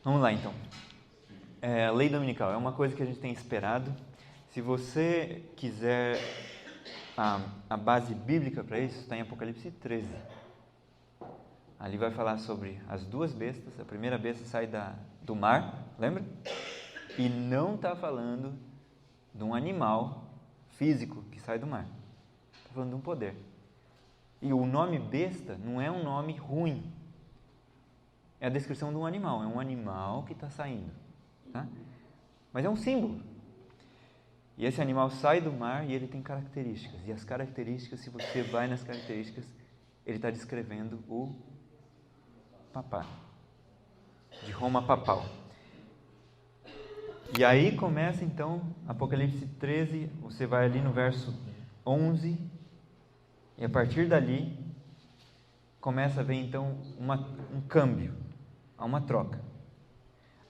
Vamos lá, então. A lei dominical é uma coisa que a gente tem esperado. Se você quiser a base bíblica para isso, está em Apocalipse 13. Ali vai falar sobre as duas bestas. A primeira besta sai do mar, lembra? E não está falando de um animal físico que sai do mar. Está falando de um poder. E o nome besta não é um nome ruim. É a descrição de um animal. É um animal que está saindo. Tá? Mas é um símbolo. E esse animal sai do mar e ele tem características. E as características, se você vai nas características, ele está descrevendo o papado. De Roma papal. E aí começa então, Apocalipse 13, você vai ali no verso 11, e a partir dali, começa a ver então um câmbio, uma troca.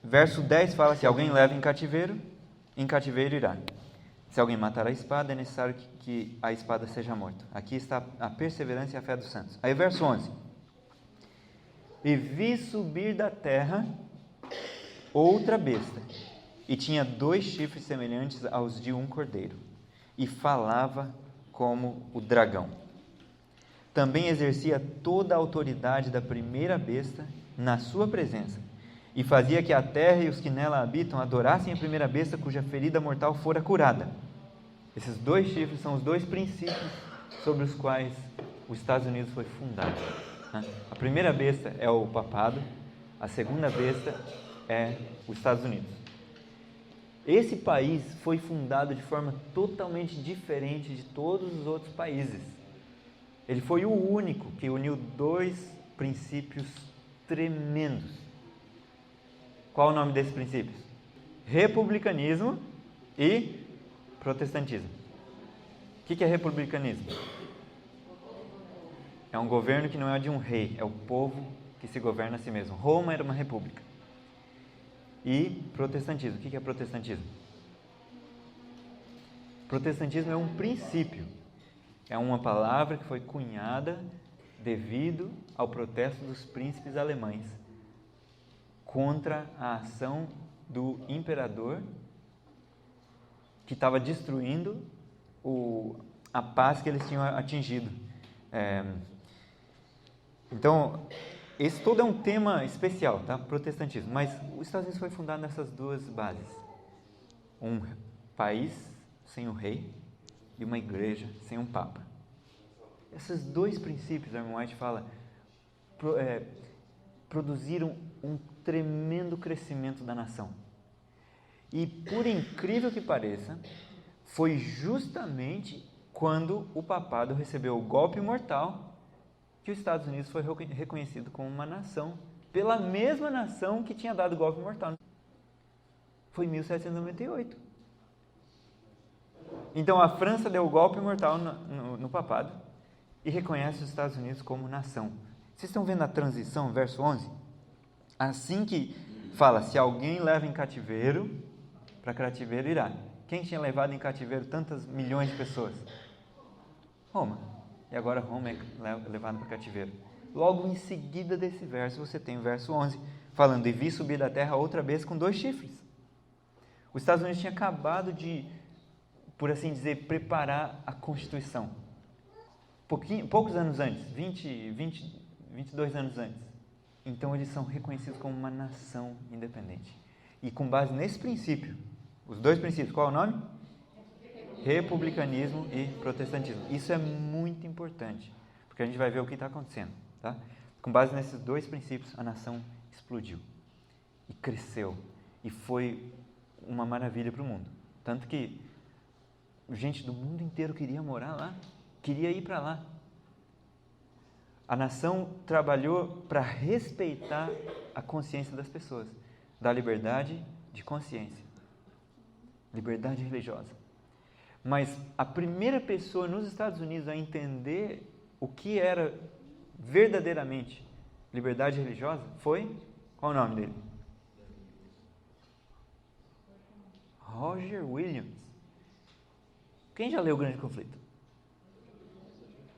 Verso 10 fala, se alguém leva em cativeiro irá. Se alguém matar a espada, é necessário que a espada seja morta. Aqui está a perseverança e a fé dos santos. Aí verso 11. E vi subir da terra outra besta, e tinha 2 chifres semelhantes aos de um cordeiro, e falava como o dragão. Também exercia toda a autoridade da primeira besta na sua presença, e fazia que a terra e os que nela habitam adorassem a primeira besta cuja ferida mortal fora curada. Esses 2 chifres são os 2 princípios sobre os quais os Estados Unidos foi fundado. A primeira besta é o papado, a segunda besta é os Estados Unidos. Esse país foi fundado de forma totalmente diferente de todos os outros países. Ele foi o único que uniu 2 princípios tremendos. Qual o nome desses princípios? Republicanismo e protestantismo. O que é republicanismo? É um governo que não é de um rei, é o povo que se governa a si mesmo. Roma era uma república. E protestantismo. O que é protestantismo? Protestantismo é um princípio. É uma palavra que foi cunhada devido ao protesto dos príncipes alemães contra a ação do imperador que estava destruindo a paz que eles tinham atingido. Então, esse todo é um tema especial, tá? Protestantismo. Mas os Estados Unidos foi fundado nessas 2 bases. Um país sem um rei e uma igreja sem um papa. Esses 2 princípios, a Ellen White fala, produziram um tremendo crescimento da nação. E, por incrível que pareça, foi justamente quando o papado recebeu o golpe mortal que os Estados Unidos foi reconhecido como uma nação, pela mesma nação que tinha dado o golpe mortal. Foi em 1798. Então a França deu o golpe mortal no papado e reconhece os Estados Unidos como nação. Vocês estão vendo a transição, verso 11? Assim que fala, se alguém leva em cativeiro, para cativeiro irá. Quem tinha levado em cativeiro tantas milhões de pessoas? Roma. E agora Roma é levado para cativeiro. Logo em seguida desse verso, você tem o verso 11, falando, e vi subir da terra outra vez com 2 chifres. Os Estados Unidos tinham acabado de, por assim dizer, preparar a Constituição. Poucos anos antes, 22 anos antes. Então eles são reconhecidos como uma nação independente. E com base nesse princípio, os 2 princípios, qual é o nome? Republicanismo e protestantismo. Isso é muito importante, porque a gente vai ver o que está acontecendo. Tá? Com base nesses 2 princípios, a nação explodiu e cresceu e foi uma maravilha para o mundo. Tanto que gente do mundo inteiro queria morar lá, queria ir para lá. A nação trabalhou para respeitar a consciência das pessoas, da liberdade de consciência, liberdade religiosa. Mas a primeira pessoa nos Estados Unidos a entender o que era verdadeiramente liberdade religiosa foi, qual o nome dele? Roger Williams. Quem já leu O Grande Conflito?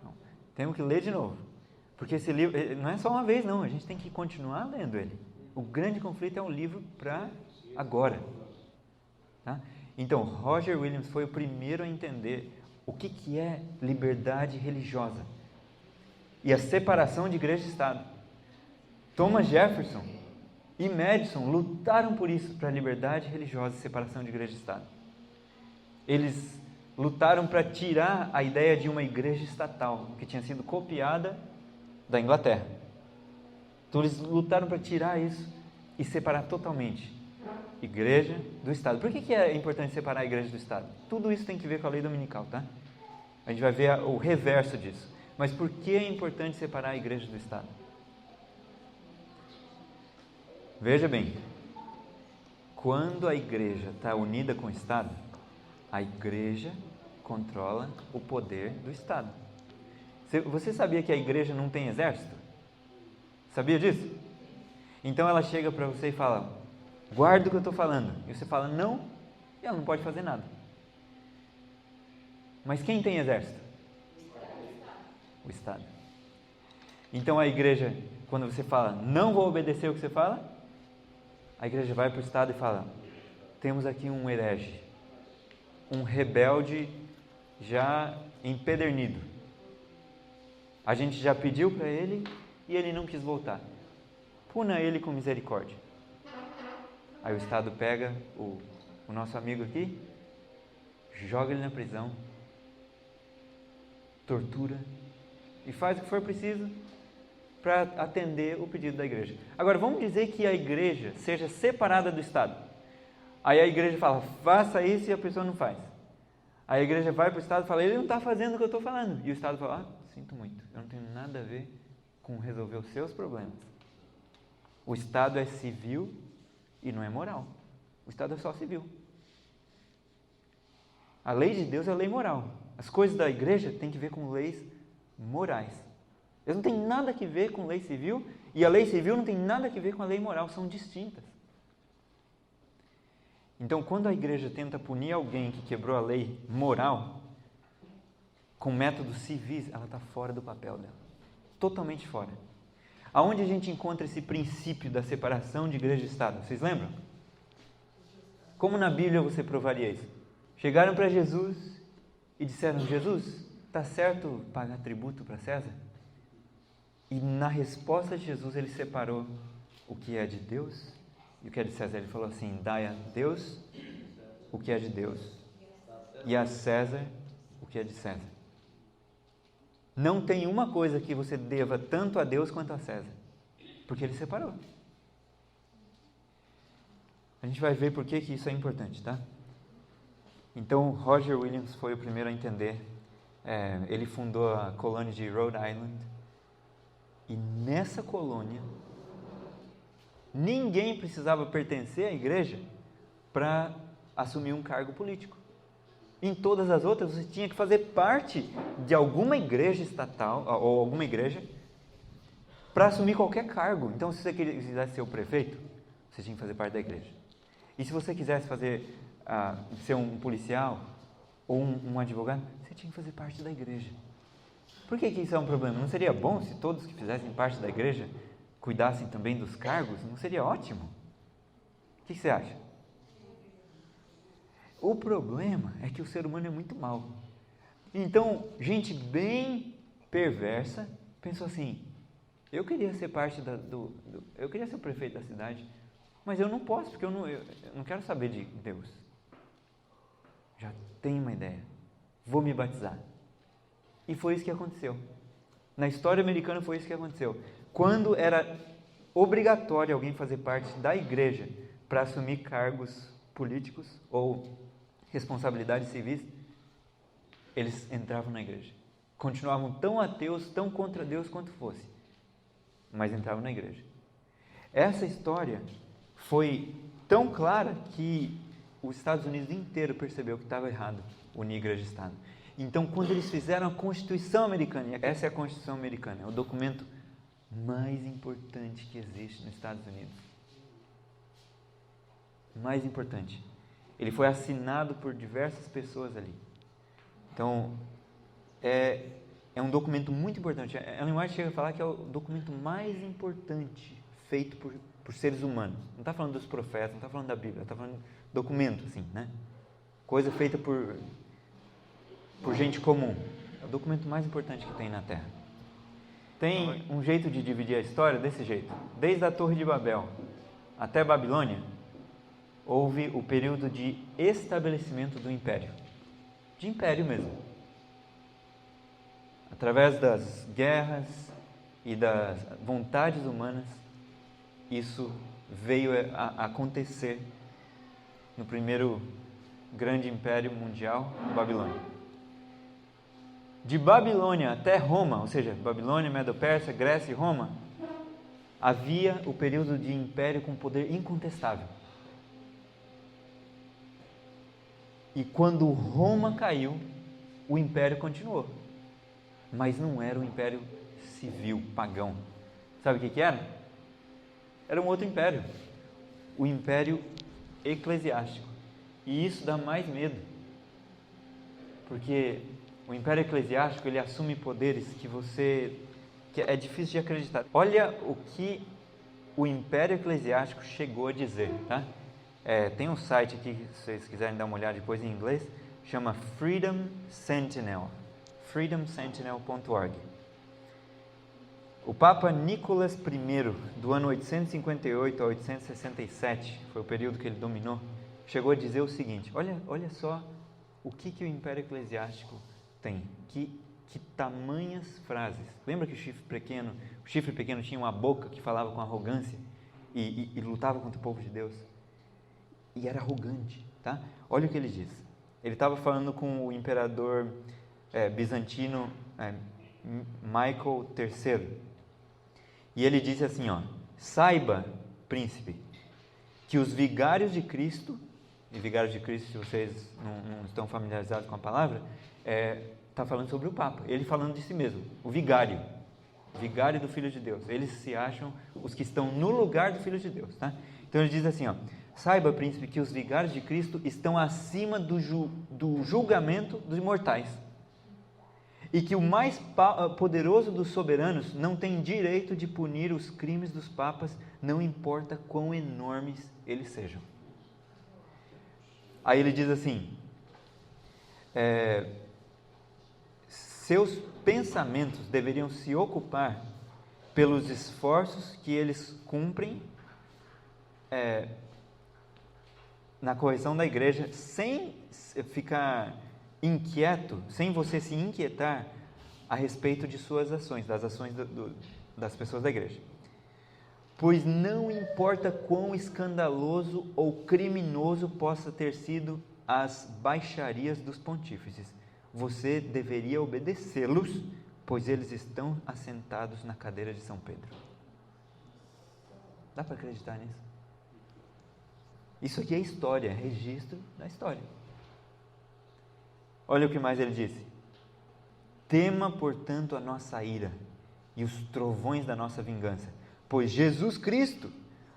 Não. Temos que ler de novo. Porque esse livro não é só uma vez, não. A gente tem que continuar lendo ele. O grande conflito é um livro para agora. Tá? Então, Roger Williams foi o primeiro a entender o que é liberdade religiosa e a separação de igreja e Estado. Thomas Jefferson e Madison lutaram por isso, para a liberdade religiosa e separação de igreja e Estado. Eles lutaram para tirar a ideia de uma igreja estatal, que tinha sido copiada da Inglaterra. Então eles lutaram para tirar isso e separar totalmente igreja do Estado. Por que é importante separar a igreja do Estado? Tudo isso tem que ver com a lei dominical, tá? A gente vai ver o reverso disso. Mas por que é importante separar a igreja do Estado? Veja bem, quando a igreja está unida com o Estado, a igreja controla o poder do Estado. Você sabia que a igreja não tem exército? Sabia disso? Então ela chega para você e fala, guarda o que eu estou falando. E você fala, não, e ela não pode fazer nada. Mas quem tem exército? O Estado. Então a igreja, quando você fala, não vou obedecer o que você fala, a igreja vai para o Estado e fala, temos aqui um herege, um rebelde já empedernido. A gente já pediu para ele e ele não quis voltar. Puna ele com misericórdia. Aí o Estado pega o nosso amigo aqui, joga ele na prisão, tortura e faz o que for preciso para atender o pedido da igreja. Agora, vamos dizer que a igreja seja separada do Estado. Aí a igreja fala, faça isso, e a pessoa não faz. Aí a igreja vai para o Estado e fala, ele não está fazendo o que eu estou falando. E o Estado fala, sinto muito, eu não tenho nada a ver com resolver os seus problemas. O Estado é civil e não é moral. O Estado é só civil. A lei de Deus é lei moral. As coisas da igreja têm que ver com leis morais. Eles não têm nada a ver com lei civil, e a lei civil não tem nada a ver com a lei moral, são distintas. Então, quando a igreja tenta punir alguém que quebrou a lei moral, com métodos civis, ela está fora do papel dela. Totalmente fora. Aonde a gente encontra esse princípio da separação de igreja e Estado? Vocês lembram? Como na Bíblia você provaria isso? Chegaram para Jesus e disseram, Jesus, está certo pagar tributo para César? E na resposta de Jesus, ele separou o que é de Deus e o que é de César. Ele falou assim, dai a Deus o que é de Deus e a César o que é de César. Não tem uma coisa que você deva tanto a Deus quanto a César, porque ele separou. A gente vai ver por que isso é importante, tá? Então, Roger Williams foi o primeiro a entender. Ele fundou a colônia de Rhode Island. E nessa colônia, ninguém precisava pertencer à igreja para assumir um cargo político. Em todas as outras, você tinha que fazer parte de alguma igreja estatal, ou alguma igreja, para assumir qualquer cargo. Então, se você quisesse ser o prefeito, você tinha que fazer parte da igreja. E se você quisesse ser um policial ou um advogado, você tinha que fazer parte da igreja. Por que isso é um problema? Não seria bom se todos que fizessem parte da igreja cuidassem também dos cargos? Não seria ótimo? O que você acha? O problema é que o ser humano é muito mau. Então, gente bem perversa pensou assim, eu queria ser parte eu queria ser o prefeito da cidade, mas eu não posso, porque eu não quero saber de Deus. Já tenho uma ideia, vou me batizar. E foi isso que aconteceu. Na história americana foi isso que aconteceu. Quando era obrigatório alguém fazer parte da igreja para assumir cargos políticos ou responsabilidades civis, eles entravam na igreja. Continuavam tão ateus, tão contra Deus quanto fosse, mas entravam na igreja. Essa história foi tão clara que os Estados Unidos inteiro percebeu que estava errado unir igreja e Estado. Então, quando eles fizeram a Constituição Americana, e essa é a Constituição Americana, é o documento mais importante que existe nos Estados Unidos. Mais importante. Ele foi assinado por diversas pessoas ali. Então, é um documento muito importante. Ellen White chega a falar que é o documento mais importante feito por seres humanos. Não está falando dos profetas, não está falando da Bíblia, está falando de documento, assim, né? Coisa feita por gente comum. É o documento mais importante que tem na Terra. Tem um jeito de dividir a história desse jeito. Desde a Torre de Babel até Babilônia, houve o período de estabelecimento do império. De império mesmo. Através das guerras e das vontades humanas, isso veio a acontecer no primeiro grande império mundial, Babilônia. De Babilônia até Roma, ou seja, Babilônia, Medo-Pérsia, Grécia e Roma, havia o período de império com poder incontestável. E quando Roma caiu, o império continuou. Mas não era um império civil, pagão. Sabe o que era? Era um outro império. O império eclesiástico. E isso dá mais medo. Porque o império eclesiástico, ele assume poderes que é difícil de acreditar. Olha o que o império eclesiástico chegou a dizer, tá? Tem um site aqui, se vocês quiserem dar uma olhada depois em inglês, chama Freedom Sentinel, freedomsentinel.org. O Papa Nicolas I, do ano 858 a 867, foi o período que ele dominou, chegou a dizer o seguinte: olha só o que o império eclesiástico tem, que tamanhas frases. Lembra que o chifre pequeno tinha uma boca que falava com arrogância e lutava contra o povo de Deus? E era arrogante, tá? Olha o que ele diz. Ele estava falando com o imperador bizantino Michael III. E ele disse assim, saiba, príncipe, que os vigários de Cristo, e vigários de Cristo, se vocês não estão familiarizados com a palavra, está falando sobre o Papa, ele falando de si mesmo, o vigário do Filho de Deus. Eles se acham os que estão no lugar do Filho de Deus, tá? Então ele diz assim, saiba, príncipe, que os vigários de Cristo estão acima do julgamento dos mortais, e que o mais poderoso dos soberanos não tem direito de punir os crimes dos papas, não importa quão enormes eles sejam. Aí ele diz assim, seus pensamentos deveriam se ocupar pelos esforços que eles cumprem na correção da igreja, sem ficar inquieto, sem você se inquietar a respeito de suas ações, das ações das pessoas da igreja. Pois não importa quão escandaloso ou criminoso possa ter sido as baixarias dos pontífices, você deveria obedecê-los, pois eles estão assentados na cadeira de São Pedro. Dá para acreditar nisso? Isso aqui é história, é registro da história. Olha o que mais ele disse: tema, portanto, a nossa ira e os trovões da nossa vingança, pois Jesus Cristo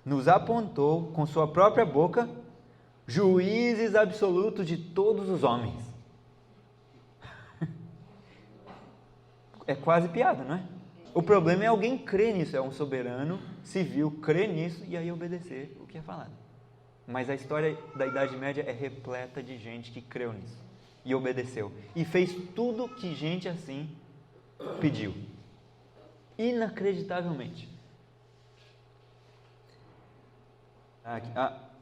nos apontou com sua própria boca juízes absolutos de todos os homens. É quase piada, não é? O problema é alguém crer nisso, é um soberano civil crer nisso e aí obedecer o que é falado. Mas a história da Idade Média é repleta de gente que creu nisso e obedeceu e fez tudo que gente assim pediu, inacreditavelmente.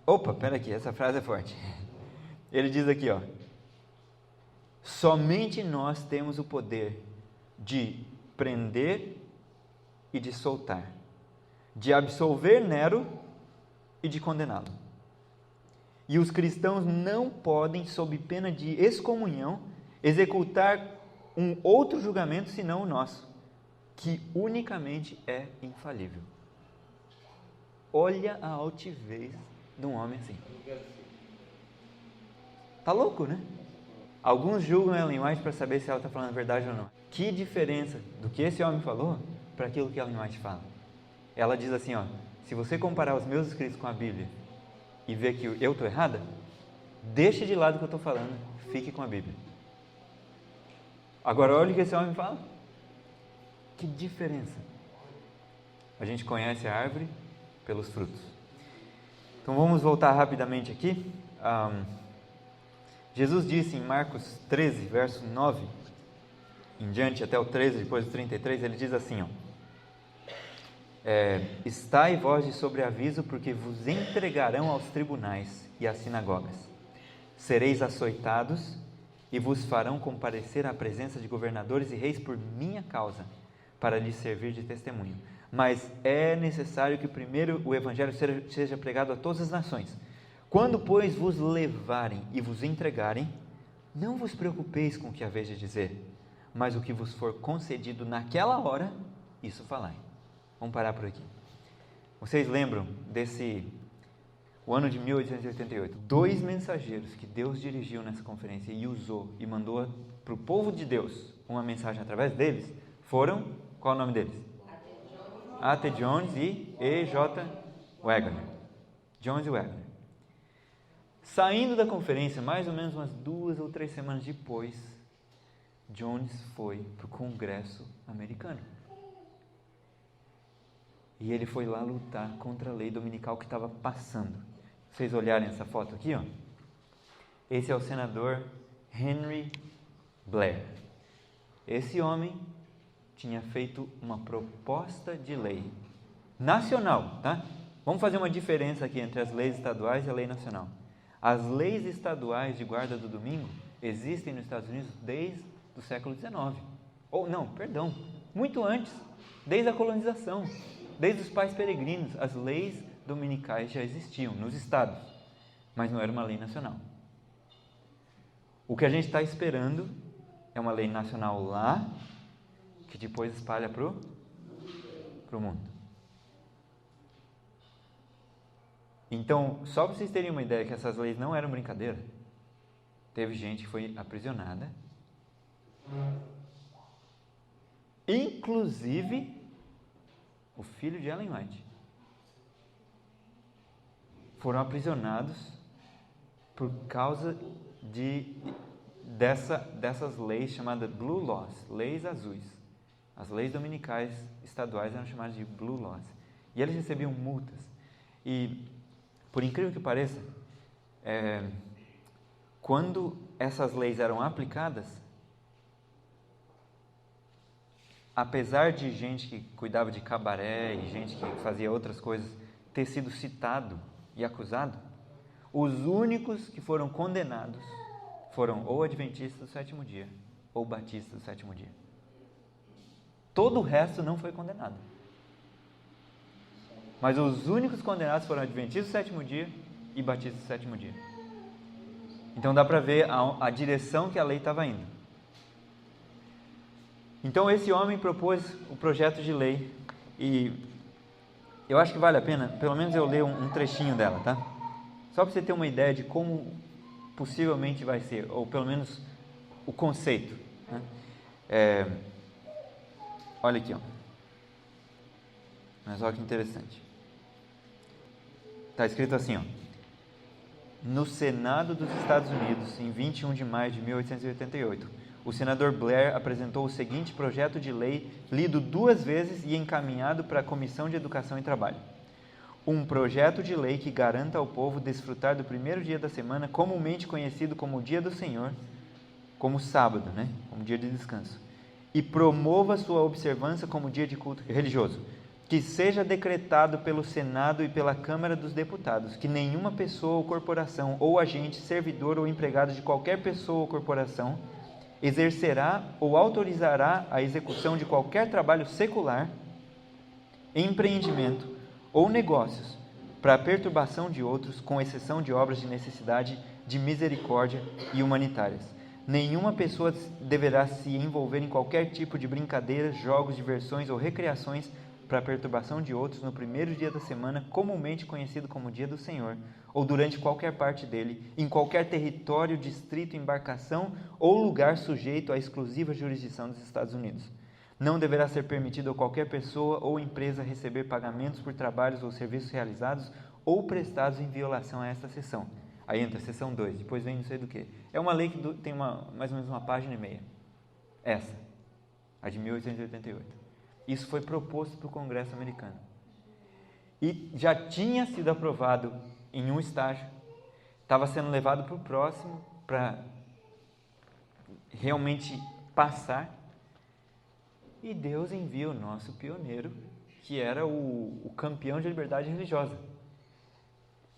Espera aqui, essa frase é forte. Ele diz aqui, somente nós temos o poder de prender e de soltar, de absolver Nero e de condená-lo. E os cristãos não podem, sob pena de excomunhão, executar um outro julgamento senão o nosso, que unicamente é infalível. Olha a altivez de um homem assim. Tá louco, né? Alguns julgam Ellen White para saber se ela está falando a verdade ou não. Que diferença do que esse homem falou para aquilo que Ellen White fala. Ela diz assim, se você comparar os meus escritos com a Bíblia e ver que eu estou errada, deixe de lado o que eu estou falando, fique com a Bíblia. Agora olha o que esse homem fala. Que diferença. A gente conhece a árvore pelos frutos. Então vamos voltar rapidamente aqui. Jesus disse em Marcos 13, verso 9, em diante até o 13, depois do 33, ele diz assim, estai vós de sobreaviso, porque vos entregarão aos tribunais e às sinagogas. Sereis açoitados e vos farão comparecer à presença de governadores e reis por minha causa, para lhes servir de testemunho. Mas é necessário que primeiro o evangelho seja pregado a todas as nações. Quando, pois, vos levarem e vos entregarem, não vos preocupeis com o que haveis de dizer, mas o que vos for concedido naquela hora, isso falai. Vamos parar por aqui. Vocês lembram o ano de 1888, 2 mensageiros que Deus dirigiu nessa conferência e usou e mandou para o povo de Deus uma mensagem através deles, foram, qual é o nome deles? A.T. Jones e E.J. Wagner. Jones e Wagner. Saindo da conferência, mais ou menos umas 2 ou 3 semanas depois, Jones foi para o Congresso americano. E ele foi lá lutar contra a lei dominical que estava passando. Vocês olharem essa foto aqui, esse é o senador Henry Blair. Esse homem tinha feito uma proposta de lei nacional, tá? Vamos fazer uma diferença aqui entre as leis estaduais e a lei nacional. As leis estaduais de guarda do domingo existem nos Estados Unidos desde o século XIX. Muito antes, desde a colonização, desde os pais peregrinos, as leis dominicais já existiam nos estados, mas não era uma lei nacional. O que a gente está esperando é uma lei nacional lá, que depois espalha para o mundo. Então, só para vocês terem uma ideia que essas leis não eram brincadeira, teve gente que foi aprisionada, inclusive o filho de Ellen White. Foram aprisionados por causa dessas leis chamadas Blue Laws, leis azuis. As leis dominicais estaduais eram chamadas de Blue Laws. E eles recebiam multas. E, por incrível que pareça, quando essas leis eram aplicadas, apesar de gente que cuidava de cabaré e gente que fazia outras coisas ter sido citado e acusado, os únicos que foram condenados foram ou adventistas do sétimo dia ou batistas do sétimo dia. Todo o resto não foi condenado. Mas os únicos condenados foram adventistas do sétimo dia e batistas do sétimo dia. Então dá para ver a direção que a lei estava indo. Então esse homem propôs o projeto de lei e eu acho que vale a pena, pelo menos eu ler um trechinho dela, tá? Só para você ter uma ideia de como possivelmente vai ser, ou pelo menos o conceito, né? Olha aqui, mas olha que interessante. Está escrito assim, no Senado dos Estados Unidos, em 21 de maio de 1888, o senador Blair apresentou o seguinte projeto de lei, lido 2 vezes e encaminhado para a Comissão de Educação e Trabalho. Um projeto de lei que garanta ao povo desfrutar do primeiro dia da semana, comumente conhecido como o Dia do Senhor, como sábado, né? Como dia de descanso, e promova sua observância como dia de culto religioso. Que seja decretado pelo Senado e pela Câmara dos Deputados que nenhuma pessoa ou corporação ou agente, servidor ou empregado de qualquer pessoa ou corporação exercerá ou autorizará a execução de qualquer trabalho secular, empreendimento ou negócios para a perturbação de outros, com exceção de obras de necessidade, de misericórdia e humanitárias. Nenhuma pessoa deverá se envolver em qualquer tipo de brincadeiras, jogos, diversões ou recreações para a perturbação de outros no primeiro dia da semana, comumente conhecido como Dia do Senhor, ou durante qualquer parte dele, em qualquer território, distrito, embarcação ou lugar sujeito à exclusiva jurisdição dos Estados Unidos. Não deverá ser permitido a qualquer pessoa ou empresa receber pagamentos por trabalhos ou serviços realizados ou prestados em violação a esta seção. Aí entra a seção 2, depois vem não sei do que. É uma lei que tem mais ou menos 1,5 páginas. Essa, a de 1888. Isso foi proposto para o Congresso americano. e já tinha sido aprovado em um estágio, estava sendo levado para o próximo para realmente passar, e Deus envia o nosso pioneiro, que era o campeão de liberdade religiosa.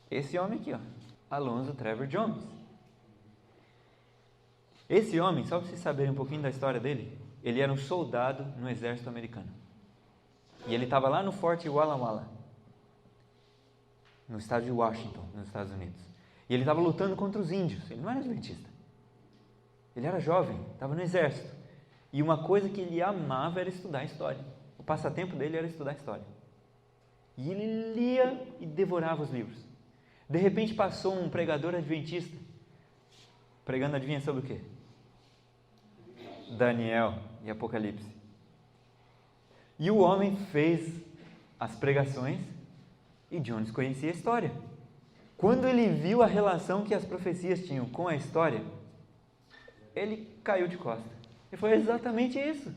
Esse homem aqui, ó, Alonzo Trevor Jones. Esse homem, só para vocês saberem um pouquinho da história dele, ele era um soldado no exército americano. E ele estava lá no Forte Walla Walla, no estado de Washington, nos Estados Unidos. E ele estava lutando contra os índios. Ele não era adventista. Ele era jovem, estava no exército. E uma coisa que ele amava era estudar história. O passatempo dele era estudar história. E ele lia e devorava os livros. De repente passou um pregador adventista, pregando, adivinha sobre o quê? Daniel e Apocalipse. E o homem fez as pregações e Jones conhecia a história. Quando ele viu a relação que as profecias tinham com a história, ele caiu de costas. E foi exatamente isso.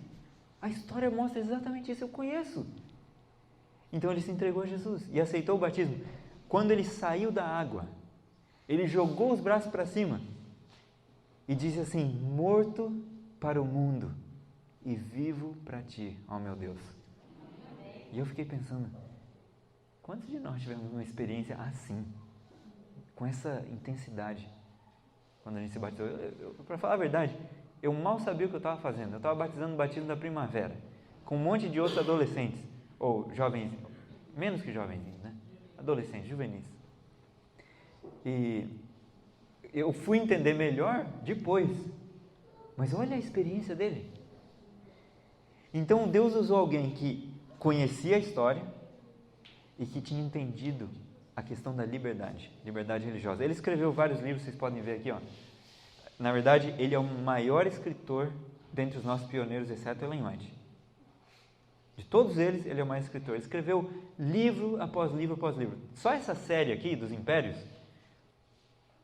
A história mostra exatamente isso, eu conheço. Então ele se entregou a Jesus e aceitou o batismo. Quando ele saiu da água, ele jogou os braços para cima e disse assim: morto para o mundo e vivo para ti, ó meu Deus. E eu fiquei pensando, quantos de nós tivemos uma experiência assim, com essa intensidade, quando a gente se batizou? Para falar a verdade, eu mal sabia o que eu estava fazendo. Eu estava batizando o batismo da primavera, com um monte de outros adolescentes, ou jovens, menos que jovenzinhos, né? Adolescentes, juvenis. E eu fui entender melhor depois, mas olha a experiência dele. Então Deus usou alguém que conhecia a história e que tinha entendido a questão da liberdade religiosa. Ele escreveu vários livros, vocês podem ver aqui, ó. Na verdade, ele é o maior escritor dentre os nossos pioneiros, exceto Ellen White. De todos eles, ele é o mais escritor. Ele escreveu livro após livro após livro. Só essa série aqui, dos impérios,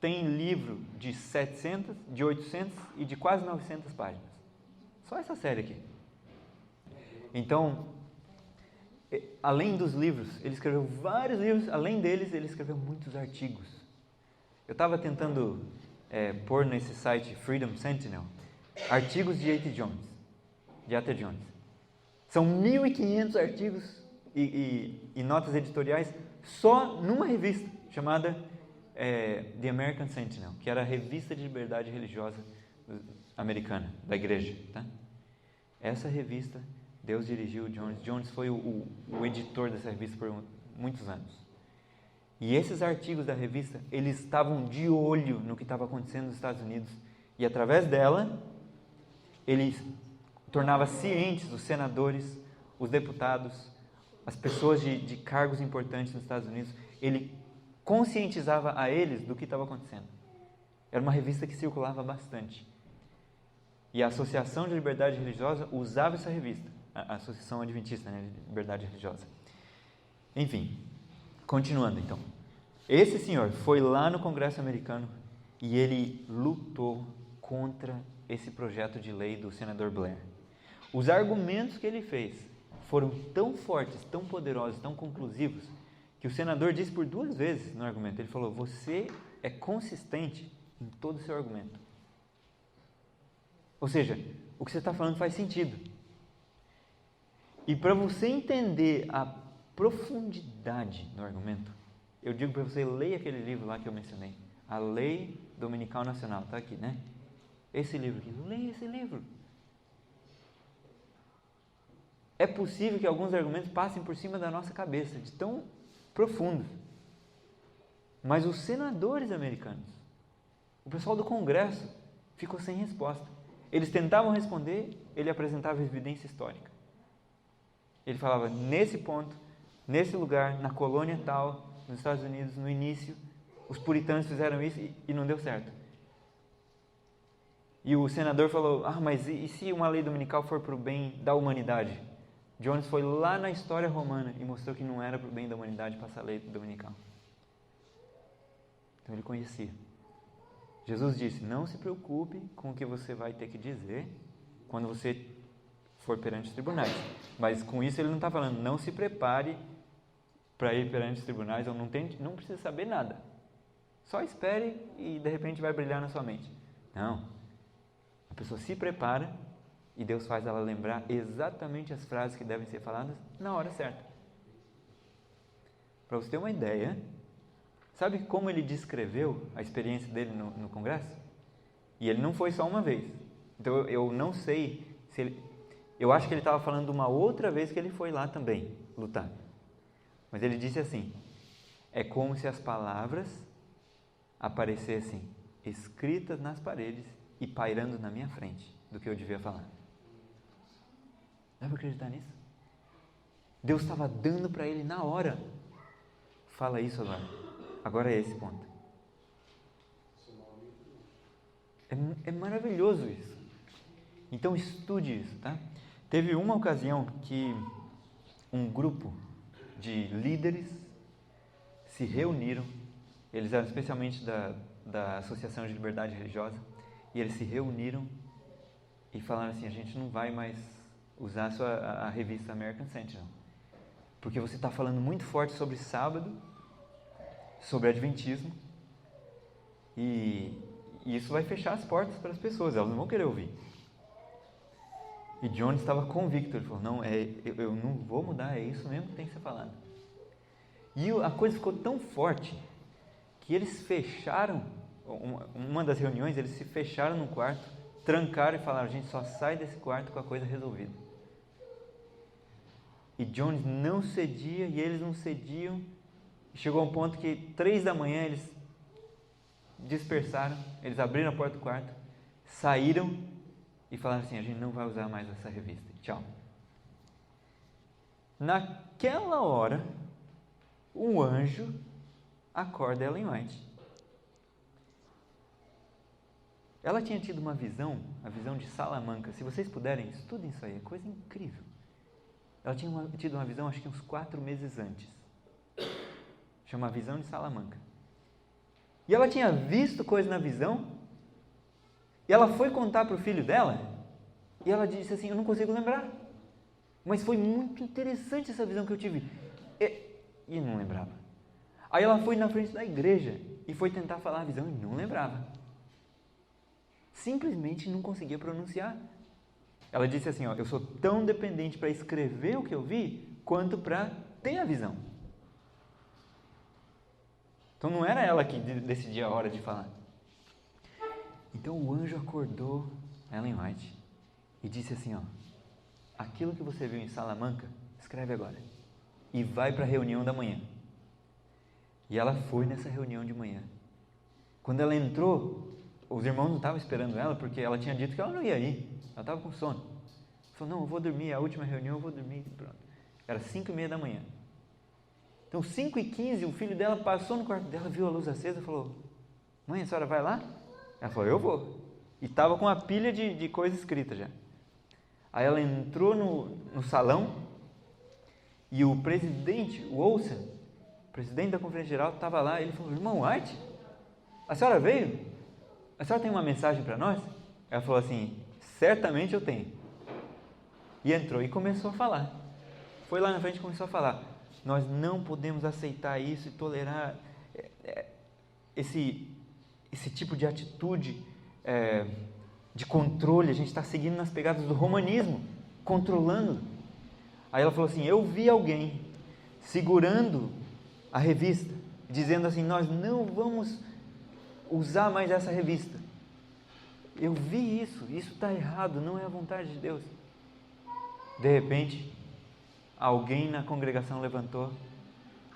tem livro de 700, de 800 e de quase 900 páginas. Só essa série aqui. Então, além dos livros, ele escreveu vários livros. Além deles, ele escreveu muitos artigos. Eu estava tentando pôr nesse site Freedom Sentinel artigos de A.T. Jones. São 1.500 artigos e notas editoriais só numa revista chamada The American Sentinel, que era a revista de liberdade religiosa americana, da igreja. Tá? Essa revista, Deus dirigiu Jones. Jones foi o editor dessa revista por muitos anos. E esses artigos da revista, eles estavam de olho no que estava acontecendo nos Estados Unidos. E através dela, eles tornava cientes os senadores, os deputados, as pessoas de cargos importantes nos Estados Unidos. Ele conscientizava a eles do que estava acontecendo. Era uma revista que circulava bastante. E a Associação de Liberdade Religiosa usava essa revista, a Associação Adventista, né, de Liberdade Religiosa. Enfim, continuando então. Esse senhor foi lá no Congresso americano e ele lutou contra esse projeto de lei do senador Blair. Os argumentos que ele fez foram tão fortes, tão poderosos, tão conclusivos, que o senador disse por 2 vezes no argumento. Ele falou: você é consistente em todo o seu argumento. Ou seja, o que você está falando faz sentido. E para você entender a profundidade do argumento, eu digo para você, leia aquele livro lá que eu mencionei, A Lei Dominical Nacional, está aqui, né? Esse livro aqui, leia esse livro. É possível que alguns argumentos passem por cima da nossa cabeça, de tão profundos. Mas os senadores americanos, o pessoal do Congresso, ficou sem resposta. Eles tentavam responder, ele apresentava evidência histórica. Ele falava, nesse ponto, nesse lugar, na colônia tal, nos Estados Unidos, no início, os puritanos fizeram isso e não deu certo. E o senador falou, mas e se uma lei dominical for para o bem da humanidade? Jones foi lá na história romana e mostrou que não era para o bem da humanidade passar a lei dominical. Então ele conhecia. Jesus disse, não se preocupe com o que você vai ter que dizer quando você for perante os tribunais. Mas com isso ele não está falando, não se prepare para ir perante os tribunais, ou não precisa saber nada. Só espere e de repente vai brilhar na sua mente. Não. A pessoa se prepara e Deus faz ela lembrar exatamente as frases que devem ser faladas na hora certa. Para você ter uma ideia, sabe como ele descreveu a experiência dele no congresso? E ele não foi só uma vez. Então eu não sei se ele... Eu acho que ele estava falando de uma outra vez que ele foi lá também lutar. Mas ele disse assim: é como se as palavras aparecessem escritas nas paredes e pairando na minha frente do que eu devia falar. Dá para acreditar nisso? Deus estava dando para ele na hora. Fala isso agora. Agora é esse ponto. É maravilhoso isso. Então estude isso, tá? Teve uma ocasião que um grupo de líderes se reuniram. Eles eram especialmente da Associação de Liberdade Religiosa. E eles se reuniram e falaram assim: a gente não vai mais usar a revista American Sentinel, porque você está falando muito forte sobre sábado, sobre adventismo, e isso vai fechar as portas para as pessoas, elas não vão querer ouvir. E Jones estava convicto, ele falou: não, eu não vou mudar, é isso mesmo que tem que ser falado. E a coisa ficou tão forte que eles fecharam, uma das reuniões, eles se fecharam num quarto, trancaram e falaram: a gente só sai desse quarto com a coisa resolvida. E Jones não cedia e eles não cediam. Chegou a um ponto que 3 da manhã eles dispersaram, eles abriram a porta do quarto, saíram e falaram assim: a gente não vai usar mais essa revista, tchau. Naquela hora, um anjo acorda Ellen White. Ela tinha tido uma visão, a visão de Salamanca. Se vocês puderem, estudem isso aí, é coisa incrível. Ela tinha tido uma visão, acho que uns 4 meses antes. Chama a visão de Salamanca. E ela tinha visto coisa na visão, e ela foi contar para o filho dela, e ela disse assim: eu não consigo lembrar, mas foi muito interessante essa visão que eu tive. E não lembrava. Aí ela foi na frente da igreja e foi tentar falar a visão e não lembrava. Simplesmente não conseguia pronunciar. Ela disse assim: eu sou tão dependente para escrever o que eu vi, quanto para ter a visão. Então não era ela que decidia a hora de falar. Então o anjo acordou Ellen White e disse assim: aquilo que você viu em Salamanca, escreve agora e vai para a reunião da manhã. E ela foi nessa reunião de manhã. Quando ela entrou, os irmãos não estavam esperando ela, porque ela tinha dito que ela não ia ir, ela estava com sono. Ela falou: não, eu vou dormir, a última reunião eu vou dormir. Pronto. Era 5:30 da manhã. Então 5:15, o filho dela passou no quarto dela, viu a luz acesa e falou: mãe, a senhora vai lá? Ela falou: eu vou. E estava com uma pilha de coisa escrita já. Aí ela entrou no salão e o presidente, o Olsen, o presidente da Conferência Geral, estava lá. Ele falou: irmão White, a senhora veio? A senhora tem uma mensagem para nós? Ela falou assim: certamente eu tenho. E entrou e começou a falar. Foi lá na frente e começou a falar: nós não podemos aceitar isso e tolerar esse tipo de atitude de controle. A gente está seguindo nas pegadas do romanismo, controlando. Aí ela falou assim: eu vi alguém segurando a revista, dizendo assim: nós não vamos usar mais essa revista. Eu vi isso está errado, não é a vontade de Deus. De repente, alguém na congregação levantou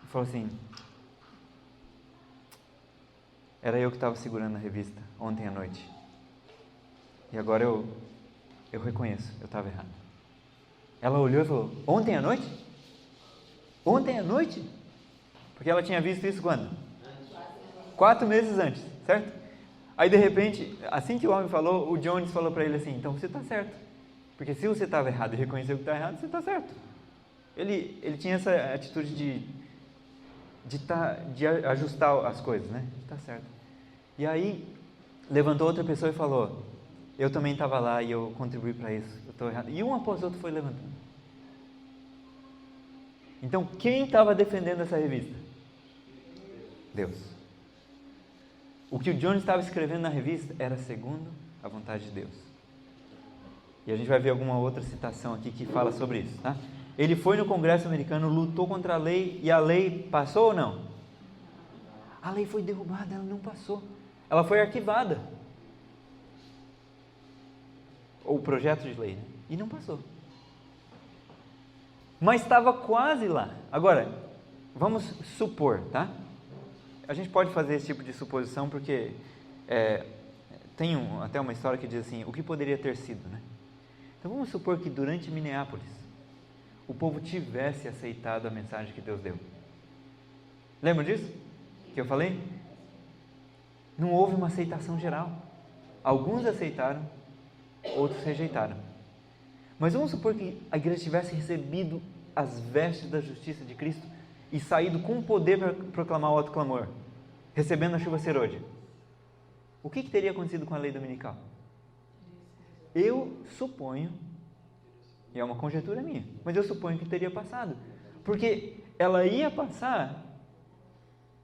e falou assim: era eu que estava segurando a revista ontem à noite, e agora eu reconheço, eu estava errado. Ela olhou e falou: ontem à noite? Ontem à noite? Porque ela tinha visto isso quando? 4 meses antes, certo? Aí de repente, assim que o homem falou, o Jones falou para ele assim: então você está certo, porque se você estava errado e reconheceu que está errado, você está certo. Ele tinha essa atitude de ajustar as coisas, né? Está certo. E aí levantou outra pessoa e falou: eu também estava lá e eu contribuí para isso, eu estou errado. E um após outro foi levantando. Então, quem estava defendendo essa revista? Deus. O que o Jones estava escrevendo na revista era segundo a vontade de Deus. E a gente vai ver alguma outra citação aqui que fala sobre isso, tá? Ele foi no Congresso americano, lutou contra a lei, e a lei passou ou não? A lei foi derrubada, ela não passou. Ela foi arquivada. Ou o projeto de lei, né? E não passou. Mas estava quase lá. Agora, vamos supor, tá? A gente pode fazer esse tipo de suposição porque tem até uma história que diz assim, o que poderia ter sido, né? Então vamos supor que durante Minneapolis o povo tivesse aceitado a mensagem que Deus deu. Lembra disso? Que eu falei? Não houve uma aceitação geral. Alguns aceitaram, outros rejeitaram. Mas vamos supor que a igreja tivesse recebido as vestes da justiça de Cristo e saído com poder para proclamar o alto clamor, recebendo a chuva serôdia. O que teria acontecido com a lei dominical? Eu suponho, e é uma conjectura minha, mas eu suponho que teria passado, porque ela ia passar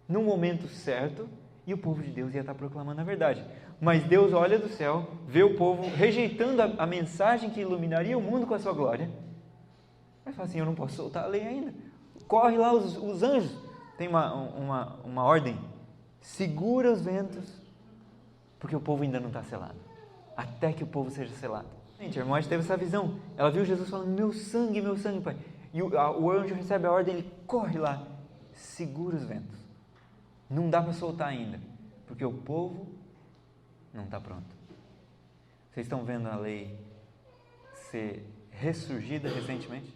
no momento certo e o povo de Deus ia estar proclamando a verdade. Mas Deus olha do céu, vê o povo rejeitando a mensagem que iluminaria o mundo com a sua glória. Vai falar assim, eu não posso soltar a lei ainda. Corre lá os anjos. Tem uma ordem. Segura os ventos, porque o povo ainda não está selado. Até que o povo seja selado. Gente, a irmã teve essa visão. Ela viu Jesus falando, meu sangue, Pai. E o anjo recebe a ordem, ele corre lá. Segura os ventos. Não dá para soltar ainda, porque o povo não está pronto. Vocês estão vendo a lei ser ressurgida recentemente?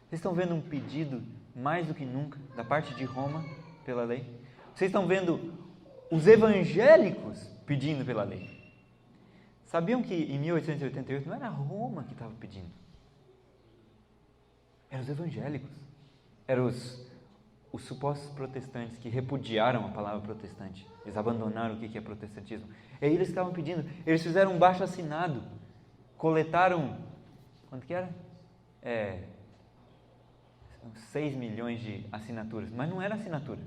Vocês estão vendo um pedido mais do que nunca da parte de Roma pela lei? Vocês estão vendo os evangélicos pedindo pela lei? Sabiam que em 1888 não era Roma que estava pedindo? Eram os evangélicos. Eram os supostos protestantes que repudiaram a palavra protestante. Eles abandonaram o que é protestantismo. E aí eles estavam pedindo, eles fizeram um baixo assinado, coletaram, quanto que era? 6 milhões de assinaturas, mas não era assinatura.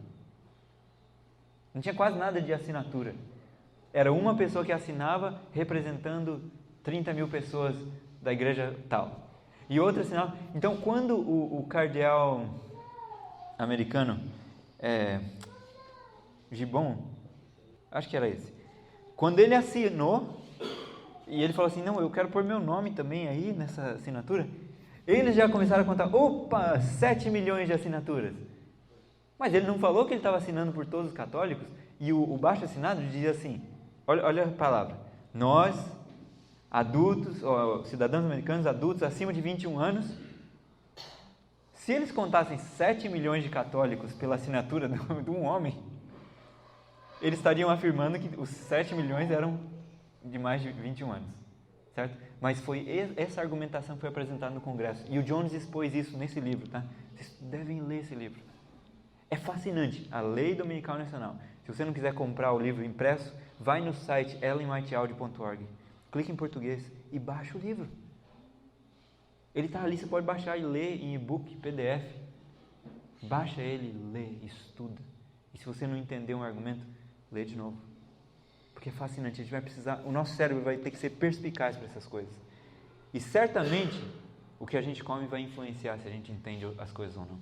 Não tinha quase nada de assinatura. Era uma pessoa que assinava representando 30 mil pessoas da igreja tal. E outra assinava. Então, quando o cardeal americano, Gibbon, acho que era esse, quando ele assinou, e ele falou assim, não, eu quero pôr meu nome também aí nessa assinatura, eles já começaram a contar, 7 milhões de assinaturas. Mas ele não falou que ele estava assinando por todos os católicos, e o baixo assinado dizia assim, olha a palavra, nós, adultos, cidadãos americanos adultos acima de 21 anos, se eles contassem 7 milhões de católicos pela assinatura de um homem, eles estariam afirmando que os 7 milhões eram de mais de 21 anos, certo? Mas essa argumentação foi apresentada no Congresso, e o Jones expôs isso nesse livro, tá? Vocês devem ler esse livro. É fascinante, a Lei Dominical Nacional. Se você não quiser comprar o livro impresso, vai no site ellenwhiteaudio.org, clica em português e baixa o livro. Ele está ali, você pode baixar e ler em e-book, PDF. Baixa ele, lê, estuda. E se você não entender um argumento, lê de novo. Porque é fascinante, a gente vai precisar, o nosso cérebro vai ter que ser perspicaz para essas coisas. E certamente, o que a gente come vai influenciar se a gente entende as coisas ou não.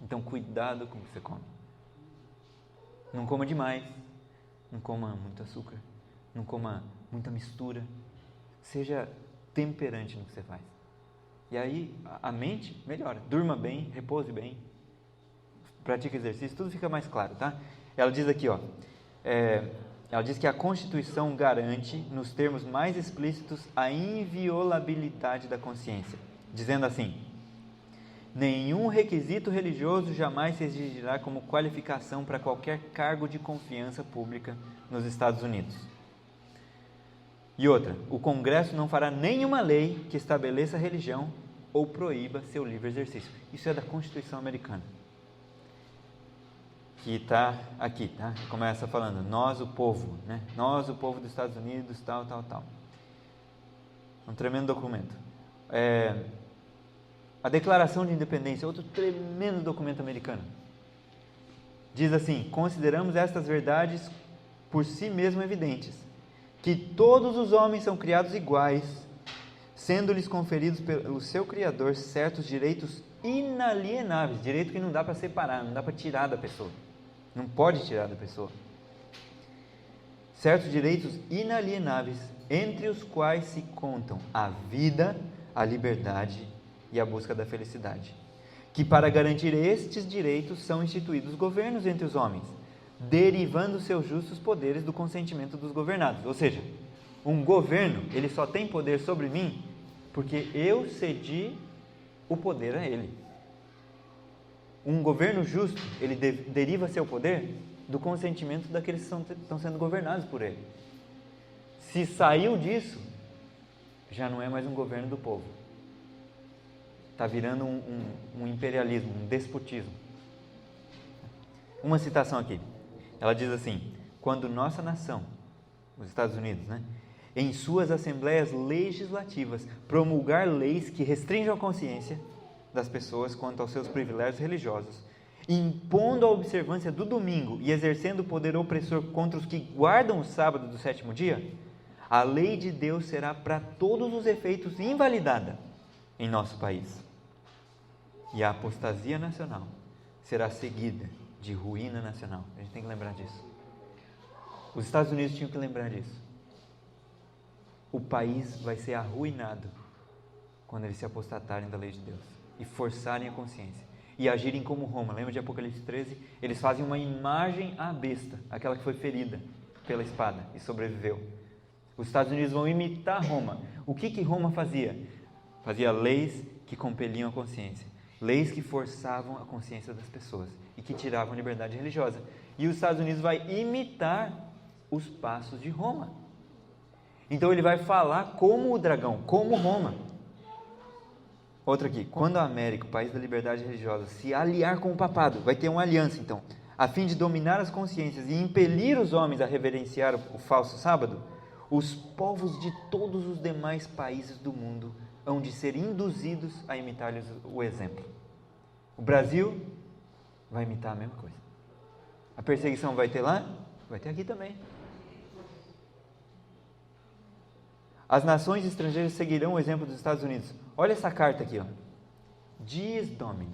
Então, cuidado com o que você come. Não coma demais, não coma muito açúcar, não coma muita mistura. Seja temperante no que você faz. E aí, a mente melhora. Durma bem, repouse bem, pratique exercício, tudo fica mais claro, tá? Ela diz aqui, ela diz que a Constituição garante, nos termos mais explícitos, a inviolabilidade da consciência, dizendo assim, nenhum requisito religioso jamais se exigirá como qualificação para qualquer cargo de confiança pública nos Estados Unidos. E outra, o Congresso não fará nenhuma lei que estabeleça religião ou proíba seu livre exercício. Isso é da Constituição americana. Que está aqui, tá? Começa falando, nós o povo, né? Nós o povo dos Estados Unidos, tal. Um tremendo documento. A Declaração de Independência, outro tremendo documento americano. Diz assim: consideramos estas verdades por si mesmo evidentes, que todos os homens são criados iguais, sendo-lhes conferidos pelo seu Criador certos direitos inalienáveis, direito que não dá para separar, não dá para tirar da pessoa, não pode tirar da pessoa, certos direitos inalienáveis, entre os quais se contam a vida, a liberdade e a busca da felicidade, que para garantir estes direitos são instituídos governos entre os homens, derivando seus justos poderes do consentimento dos governados. Ou seja, um governo, ele só tem poder sobre mim porque eu cedi o poder a ele. Um governo justo, ele deriva seu poder do consentimento daqueles que estão sendo governados por ele. Se saiu disso, já não é mais um governo do povo. Está virando um imperialismo, um despotismo. Uma citação aqui. Ela diz assim: quando nossa nação, os Estados Unidos, em suas assembleias legislativas, promulgar leis que restringam a consciência das pessoas quanto aos seus privilégios religiosos, impondo a observância do domingo e exercendo o poder opressor contra os que guardam o sábado do sétimo dia, a lei de Deus será para todos os efeitos invalidada em nosso país. E a apostasia nacional será seguida de ruína nacional. A gente tem que lembrar disso. Os Estados Unidos tinham que lembrar disso. O país vai ser arruinado quando eles se apostatarem da lei de Deus e forçarem a consciência e agirem como Roma. Lembra de Apocalipse 13? Eles fazem uma imagem à besta, aquela que foi ferida pela espada e sobreviveu. Os Estados Unidos vão imitar Roma. O que Roma fazia? Fazia leis que compeliam a consciência, leis que forçavam a consciência das pessoas e que tiravam a liberdade religiosa. E os Estados Unidos vai imitar os passos de Roma. Então ele vai falar como o dragão, como Roma. Outra aqui: quando a América, o país da liberdade religiosa, se aliar com o papado, vai ter uma aliança então, a fim de dominar as consciências e impelir os homens a reverenciar o falso sábado, os povos de todos os demais países do mundo hão de ser induzidos a imitar-lhes o exemplo. O Brasil vai imitar a mesma coisa. A perseguição vai ter lá, vai ter aqui também. As nações estrangeiras seguirão o exemplo dos Estados Unidos. Olha essa carta aqui, ó. Dies Domini.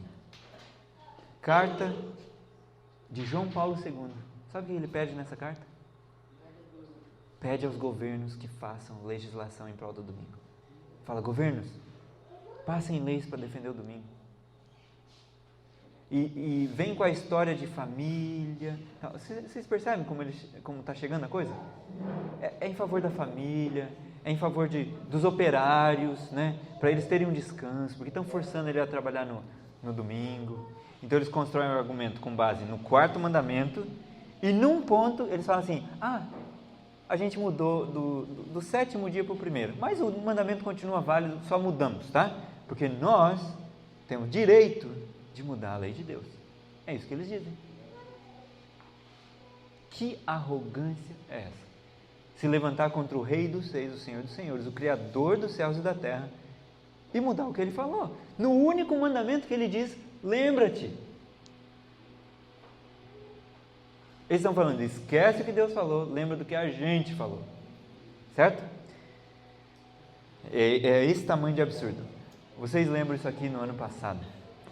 Carta de João Paulo II. Sabe o que ele pede nessa carta? Pede aos governos que façam legislação em prol do domingo. Fala: governos, passem leis para defender o domingo. E vem com a história de família. Vocês percebem como está chegando a coisa? É em favor da família, é em favor dos operários, para eles terem um descanso, porque estão forçando ele a trabalhar no domingo. Então eles constroem um argumento com base no quarto mandamento, e num ponto eles falam assim: a gente mudou do sétimo dia para o primeiro, mas o mandamento continua válido, só mudamos, tá? Porque nós temos direito de mudar a lei de Deus. É isso que eles dizem. Que arrogância é essa? Se levantar contra o Rei dos Reis, o Senhor dos Senhores, o Criador dos céus e da terra, e mudar o que ele falou. No único mandamento que ele diz: lembra-te. Eles estão falando: esquece o que Deus falou, lembra do que a gente falou. Certo? É esse tamanho de absurdo. Vocês lembram isso aqui no ano passado?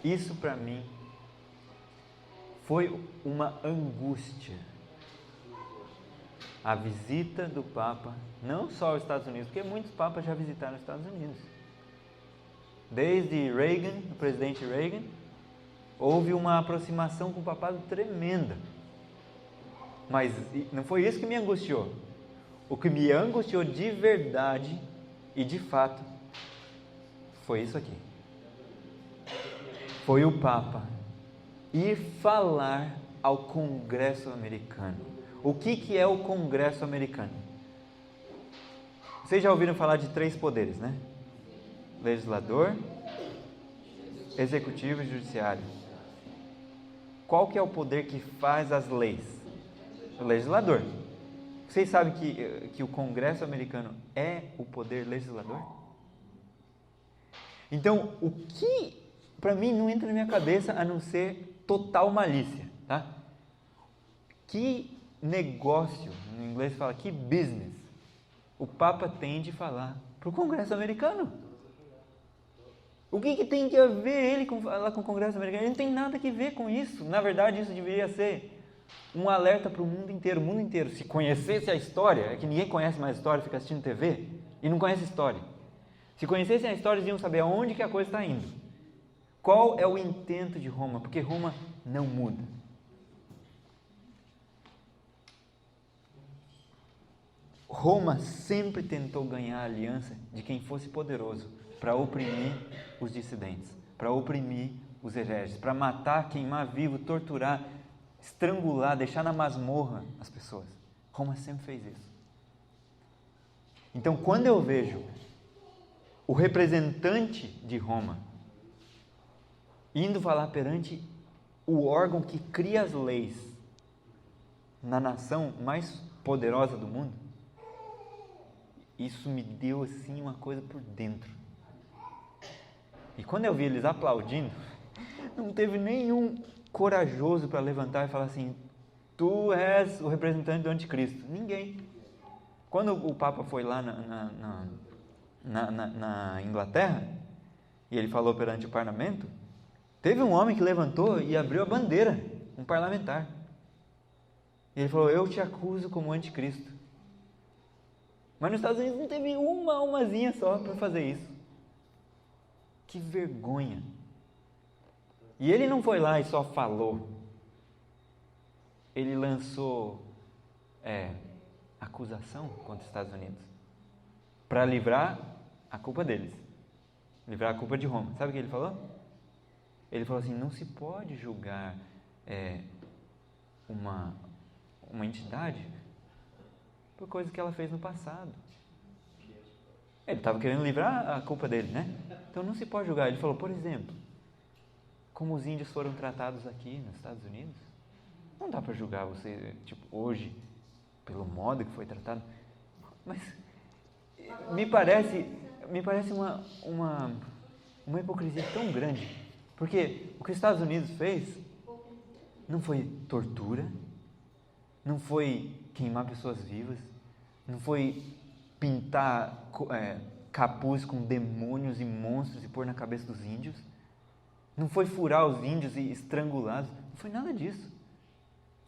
Isso para mim foi uma angústia. A visita do Papa, não só aos Estados Unidos, porque muitos papas já visitaram os Estados Unidos. Desde Reagan, o presidente Reagan, houve uma aproximação com o papado tremenda. Mas não foi isso que me angustiou. O que me angustiou de verdade e de fato foi isso aqui. Foi o Papa ir falar ao Congresso americano. O que é o Congresso americano? Vocês já ouviram falar de 3 poderes, né? Legislador, executivo e judiciário. Qual que é o poder que faz as leis? O legislador. Vocês sabem que o Congresso americano é o poder legislador? Então, o que para mim não entra na minha cabeça a não ser total malícia, tá? Que negócio, no inglês fala que business, o Papa tem de falar para o Congresso americano. O que tem que ver ele falar com o Congresso americano? Ele não tem nada que ver com isso. Na verdade, isso deveria ser um alerta para o mundo inteiro. O mundo inteiro, se conhecesse a história, é que ninguém conhece mais a história, fica assistindo TV e não conhece a história. Se conhecessem a história, eles iam saber aonde que a coisa está indo. Qual é o intento de Roma? Porque Roma não muda. Roma sempre tentou ganhar a aliança de quem fosse poderoso para oprimir os dissidentes, para oprimir os hereges, para matar, queimar vivo, torturar, estrangular, deixar na masmorra as pessoas. Roma sempre fez isso. Então, quando eu vejo o representante de Roma indo falar perante o órgão que cria as leis na nação mais poderosa do mundo, isso me deu assim uma coisa por dentro. E quando eu vi eles aplaudindo, não teve nenhum corajoso para levantar e falar assim: tu és o representante do anticristo. Ninguém. Quando o Papa foi lá na Inglaterra e ele falou perante o parlamento, teve um homem que levantou e abriu a bandeira, um parlamentar. E ele falou: eu te acuso como anticristo. Mas nos Estados Unidos não teve uma almazinha só para fazer isso. Que vergonha. E ele não foi lá e só falou. Ele lançou acusação contra os Estados Unidos para livrar a culpa deles, livrar a culpa de Roma. Sabe o que ele falou? Ele falou assim: não se pode julgar uma entidade por coisa que ela fez no passado. Ele estava querendo livrar a culpa dele, né? Então não se pode julgar. Ele falou, por exemplo, como os índios foram tratados aqui nos Estados Unidos. Não dá para julgar você, hoje, pelo modo que foi tratado. Mas me parece uma hipocrisia tão grande. Porque o que os Estados Unidos fez não foi tortura, não foi queimar pessoas vivas, não foi pintar capuz com demônios e monstros e pôr na cabeça dos índios, não foi furar os índios e estrangulá-los, não foi nada disso.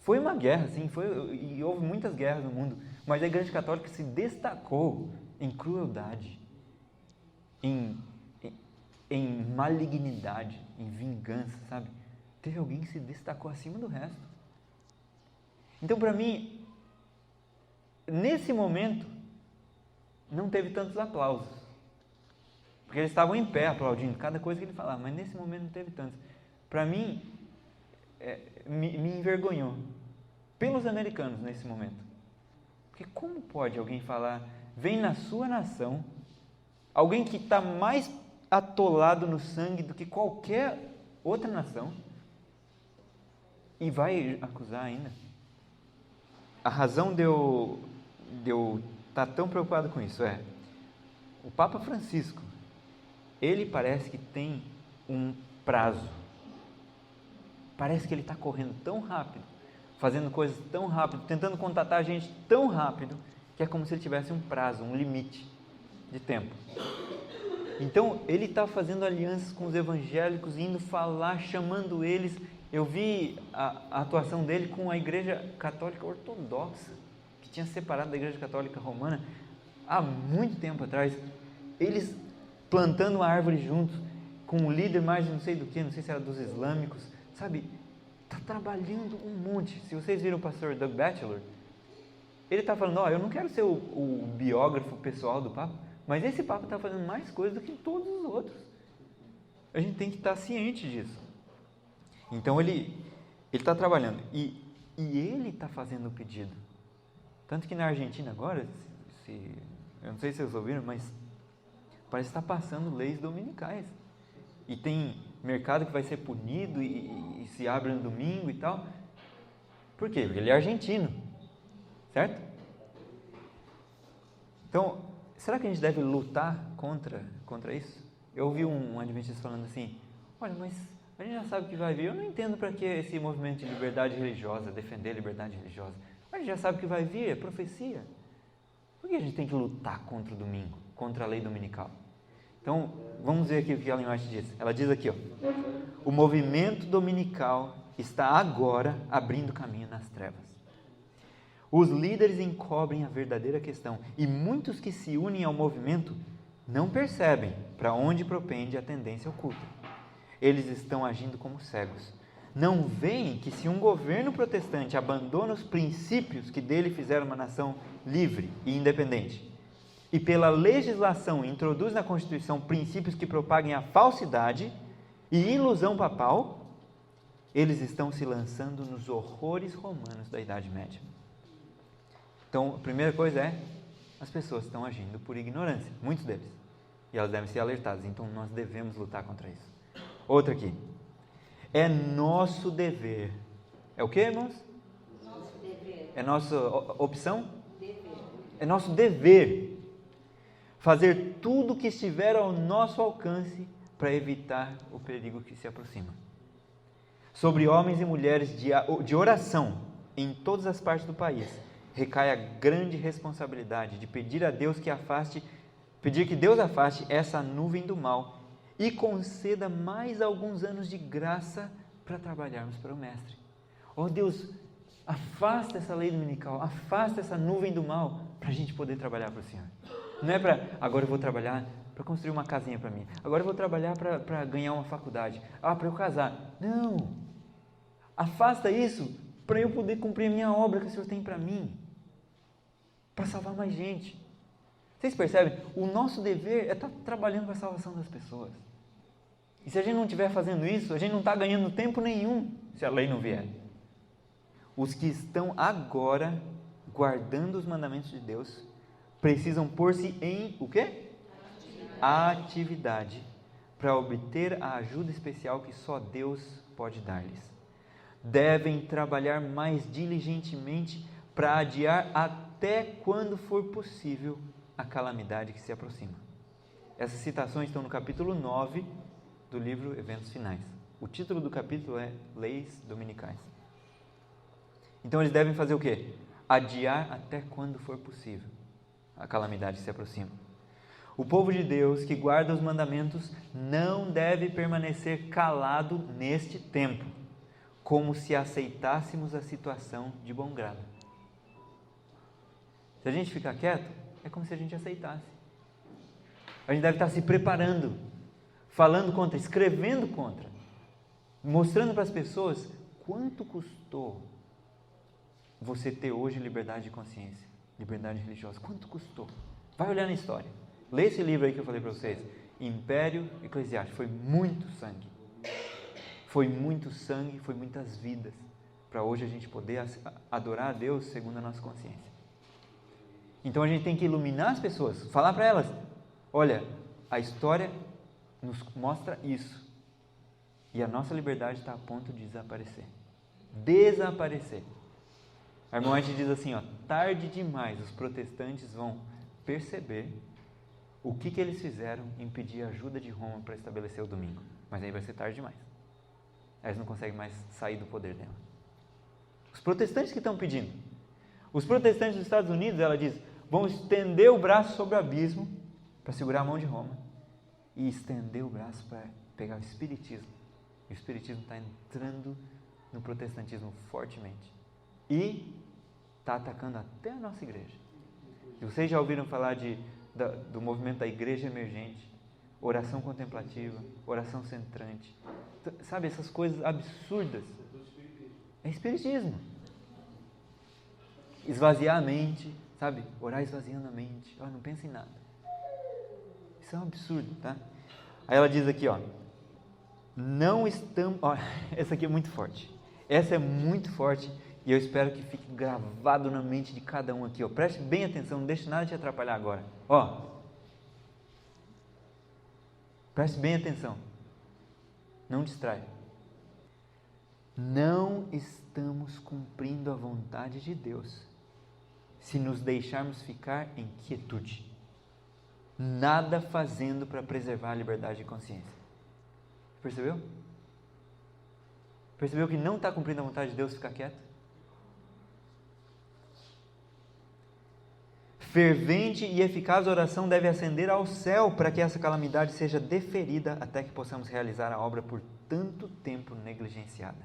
Foi uma guerra, sim, e houve muitas guerras no mundo, mas a Igreja Católica se destacou em crueldade, em malignidade, em vingança, sabe? Teve alguém que se destacou acima do resto. Então, para mim, nesse momento, não teve tantos aplausos, porque eles estavam em pé aplaudindo cada coisa que ele falava, mas nesse momento não teve tantos. Para mim, me envergonhou pelos americanos nesse momento, porque como pode alguém falar, vem na sua nação, alguém que está mais atolado no sangue do que qualquer outra nação, e vai acusar ainda? A razão de eu estar tão preocupado com isso o Papa Francisco, ele parece que tem um prazo, parece que ele está correndo tão rápido, fazendo coisas tão rápido, tentando contatar a gente tão rápido, que é como se ele tivesse um prazo, um limite de tempo. Então ele está fazendo alianças com os evangélicos, indo falar, chamando eles. Eu vi a atuação dele com a Igreja Católica Ortodoxa, que tinha separado da Igreja Católica Romana há muito tempo atrás. Eles plantando uma árvore juntos, com um líder mais de não sei do que, não sei se era dos islâmicos, sabe? Está trabalhando um monte. Se vocês viram o pastor Doug Batchelor, ele está falando, eu não quero ser o biógrafo pessoal do Papa, mas esse Papa está fazendo mais coisas do que todos os outros. A gente tem que estar ciente disso. Então ele está trabalhando e ele está fazendo o pedido. Tanto que na Argentina agora, eu não sei se vocês ouviram, mas parece que está passando leis dominicais. E tem mercado que vai ser punido e se abre no domingo e tal. Por quê? Porque ele é argentino, certo? Então, será que a gente deve lutar contra isso? Eu ouvi um adventista falando assim, Olha, mas a gente já sabe que vai vir. Eu não entendo para que esse movimento de liberdade religiosa, defender a liberdade religiosa. A gente já sabe que vai vir, é profecia. Por que a gente tem que lutar contra o domingo, contra a lei dominical? Então, vamos ver aqui o que Ellen White diz. Ela diz aqui, ó, o movimento dominical está agora abrindo caminho nas trevas. Os líderes encobrem a verdadeira questão e muitos que se unem ao movimento não percebem para onde propende a tendência oculta. Eles estão agindo como cegos. Não veem que se um governo protestante abandona os princípios que dele fizeram uma nação livre e independente, e pela legislação introduz na Constituição princípios que propaguem a falsidade e ilusão papal, eles estão se lançando nos horrores romanos da Idade Média. Então, a primeira coisa é, as pessoas estão agindo por ignorância, muitos deles, e elas devem ser alertadas, então nós devemos lutar contra isso. Outra aqui, é nosso dever, é o que, irmãos? Nosso dever. É nossa opção? Dever. É nosso dever fazer tudo o que estiver ao nosso alcance para evitar o perigo que se aproxima. Sobre homens e mulheres de oração em todas as partes do país, recai a grande responsabilidade de pedir a Deus pedir que Deus afaste essa nuvem do mal e conceda mais alguns anos de graça para trabalharmos para o Mestre. Oh Deus, afasta essa lei dominical, afasta essa nuvem do mal para a gente poder trabalhar para o Senhor. Não é para, agora eu vou trabalhar para construir uma casinha para mim, agora eu vou trabalhar para ganhar uma faculdade, para eu casar. Não, afasta isso para eu poder cumprir a minha obra que o Senhor tem para mim, para salvar mais gente. Vocês percebem? O nosso dever é estar trabalhando para a salvação das pessoas. E se a gente não estiver fazendo isso, a gente não está ganhando tempo nenhum se a lei não vier. Os que estão agora guardando os mandamentos de Deus precisam pôr-se em o quê? Atividade para obter a ajuda especial que só Deus pode dar-lhes. Devem trabalhar mais diligentemente para adiar até quando for possível a calamidade que se aproxima. Essas citações estão no capítulo 9 do livro Eventos Finais. O título do capítulo é Leis Dominicais. Então eles devem fazer o quê? Adiar até quando for possível a calamidade que se aproxima. O povo de Deus que guarda os mandamentos não deve permanecer calado neste tempo, como se aceitássemos a situação de bom grado. Se a gente ficar quieto, é como se a gente aceitasse. A gente deve estar se preparando, falando contra, escrevendo contra, mostrando para as pessoas quanto custou você ter hoje liberdade de consciência, liberdade religiosa. Quanto custou? Vai olhar na história. Lê esse livro aí que eu falei para vocês, Império Eclesiástico. Foi muito sangue. Foi muito sangue, foi muitas vidas, para hoje a gente poder adorar a Deus segundo a nossa consciência. Então a gente tem que iluminar as pessoas, falar para elas, olha, a história nos mostra isso, e a nossa liberdade está a ponto de desaparecer. Desaparecer. A irmã White diz assim, tarde demais os protestantes vão perceber o que eles fizeram em pedir ajuda de Roma para estabelecer o domingo, mas aí vai ser tarde demais. Eles não conseguem mais sair do poder dela. Os protestantes que estão pedindo. Os protestantes dos Estados Unidos, ela diz, vão estender o braço sobre o abismo para segurar a mão de Roma e estender o braço para pegar o espiritismo. E o espiritismo está entrando no protestantismo fortemente e está atacando até a nossa igreja. E vocês já ouviram falar do movimento da igreja emergente, oração contemplativa, oração centrante, sabe, essas coisas absurdas. É espiritismo. Esvaziar a mente, sabe, orar esvaziando a mente, não pensa em nada. Isso é um absurdo, tá? Aí ela diz aqui, não estamos, essa aqui é muito forte, essa é muito forte e eu espero que fique gravado na mente de cada um aqui, preste bem atenção, não deixe nada te atrapalhar agora, preste bem atenção, não distraia. Não estamos cumprindo a vontade de Deus se nos deixarmos ficar em quietude, nada fazendo para preservar a liberdade de consciência. Percebeu? Percebeu que não está cumprindo a vontade de Deus ficar quieto? Fervente e eficaz oração deve ascender ao céu para que essa calamidade seja deferida até que possamos realizar a obra por tanto tempo negligenciada.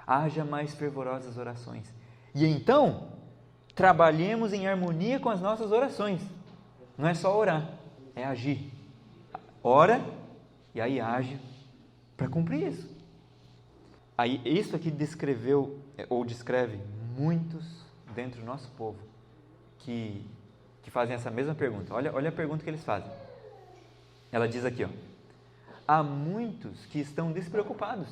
Haja mais fervorosas orações. E então, trabalhemos em harmonia com as nossas orações. Não é só orar, é agir. Ora e aí age para cumprir isso. Aí, isso aqui descreve muitos dentro do nosso povo que fazem essa mesma pergunta. Olha a pergunta que eles fazem. Ela diz aqui, ó: há muitos que estão despreocupados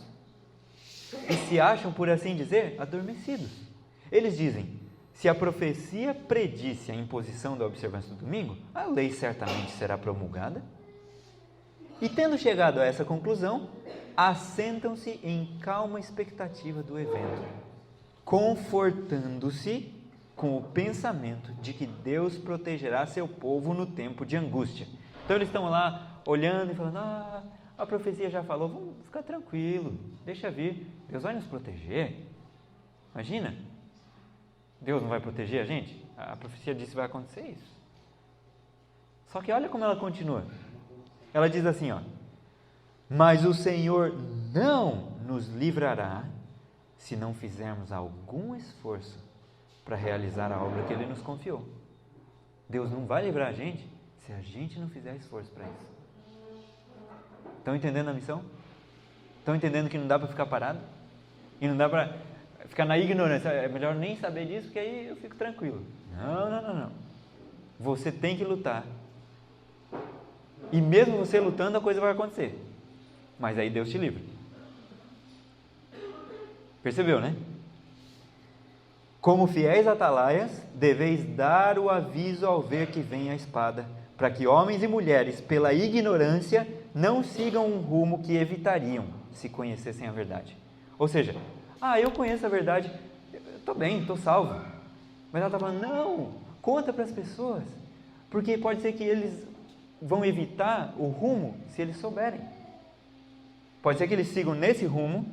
e se acham, por assim dizer, adormecidos. Eles dizem: se a profecia predisse a imposição da observância do domingo, a lei certamente será promulgada. E tendo chegado a essa conclusão, assentam-se em calma expectativa do evento, confortando-se com o pensamento de que Deus protegerá seu povo no tempo de angústia. Então eles estão lá olhando e falando: a profecia já falou, vamos ficar tranquilo, deixa vir, Deus vai nos proteger. Imagina, Deus não vai proteger a gente? A profecia disse que vai acontecer isso. Só que olha como ela continua. Ela diz assim, ó: mas o Senhor não nos livrará se não fizermos algum esforço para realizar a obra que Ele nos confiou. Deus não vai livrar a gente se a gente não fizer esforço para isso. Estão entendendo a missão? Estão entendendo que não dá para ficar parado? E não dá para ficar na ignorância? É melhor nem saber disso, porque aí eu fico tranquilo. Não. Você tem que lutar. E mesmo você lutando, a coisa vai acontecer. Mas aí Deus te livra. Percebeu, né? Como fiéis atalaias, deveis dar o aviso ao ver que vem a espada, para que homens e mulheres, pela ignorância, não sigam um rumo que evitariam se conhecessem a verdade. Ou seja, eu conheço a verdade, estou bem, estou salvo. Mas ela está falando: não, conta para as pessoas, porque pode ser que eles vão evitar o rumo se eles souberem. Pode ser que eles sigam nesse rumo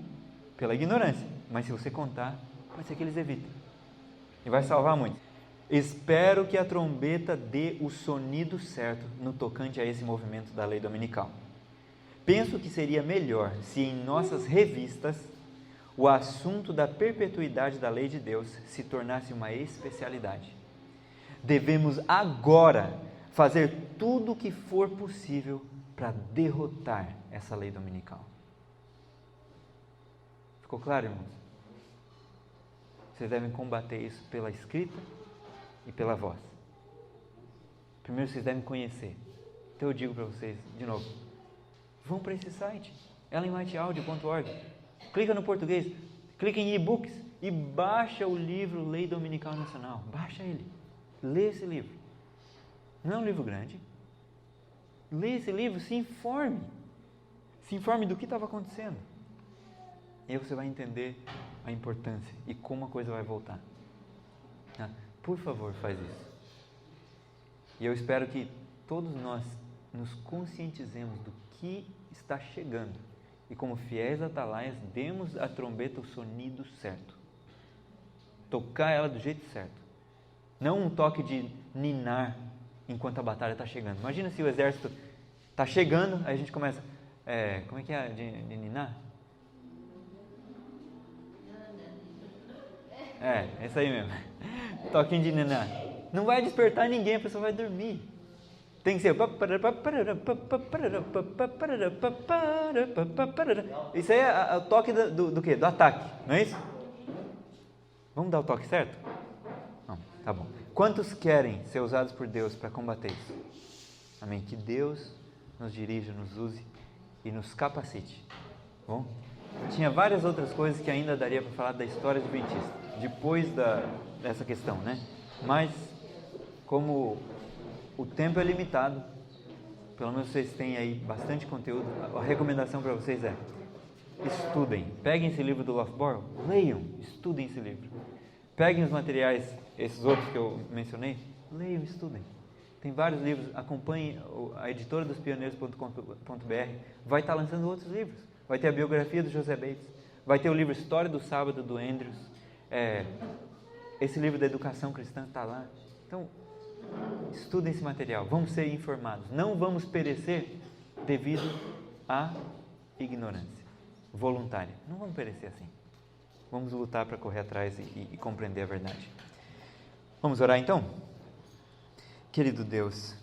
pela ignorância, mas se você contar, pode ser que eles evitem. E vai salvar muito. Espero que a trombeta dê o sonido certo no tocante a esse movimento da lei dominical. Penso que seria melhor se em nossas revistas o assunto da perpetuidade da lei de Deus se tornasse uma especialidade. Devemos agora fazer tudo o que for possível para derrotar essa lei dominical. Ficou claro, irmãos? Vocês devem combater isso pela escrita e pela voz. Primeiro vocês devem conhecer. Então eu digo para vocês, de novo, vão para esse site, ellenwhiteaudio.org, clica no português, clica em e-books e baixa o livro Lei Dominical Nacional. Baixa ele, lê esse livro. Não é um livro grande. Lê esse livro, se informe do que estava acontecendo. E aí você vai entender a importância e como a coisa vai voltar. Por favor, faz isso. E eu espero que todos nós nos conscientizemos do que está chegando e, como fiéis atalaias, demos à trombeta o sonido certo. Tocar ela do jeito certo. Não um toque de ninar enquanto a batalha está chegando. Imagina se o exército está chegando, aí a gente começa... como é que é de ninar? É isso aí mesmo. Toquinho de ninar. Não vai despertar ninguém, a pessoa vai dormir. Tem que ser... Isso aí é o toque do quê? Do ataque, não é isso? Vamos dar o toque certo? Não, tá bom. Quantos querem ser usados por Deus para combater isso? Amém. Que Deus nos dirija, nos use e nos capacite. Bom? Tinha várias outras coisas que ainda daria para falar da história adventista, depois dessa questão, né? Mas, como o tempo é limitado, pelo menos vocês têm aí bastante conteúdo, a recomendação para vocês é: estudem. Peguem esse livro do Loftboro, leiam, estudem esse livro. Peguem os materiais, esses outros que eu mencionei, leiam, estudem. Tem vários livros, acompanhem a editora dos pioneiros.com.br, vai estar lançando outros livros. vai ter a biografia do José Bates, vai ter o livro História do Sábado do Andrews, esse livro da educação cristã está lá. Então, estudem esse material, vamos ser informados, não vamos perecer devido à ignorância voluntária, não vamos perecer assim, vamos lutar para correr atrás e compreender a verdade. Vamos orar então? Querido Deus,